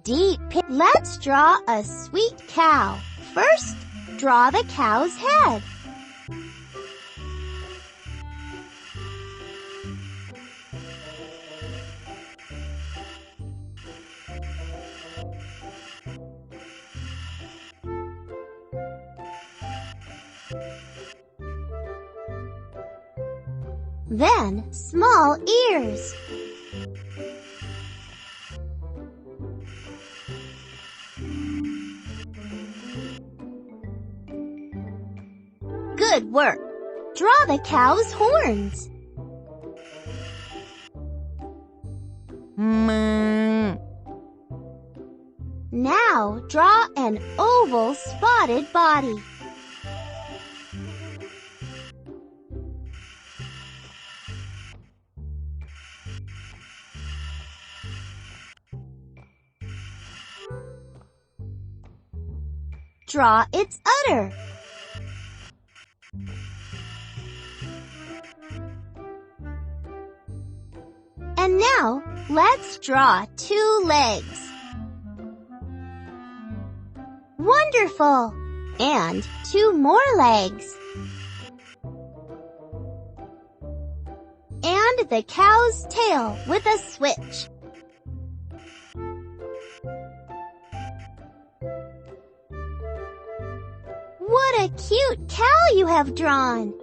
deep pit. Let's draw a sweet cow. First, draw the cow's head. Then, small ears. Good work. Draw the cow's horns. Now, draw an oval spotted body. Draw its udder. And now, let's draw 2 legs. Wonderful! And 2 more legs. And the cow's tail with a switch. What a cute cow you have drawn!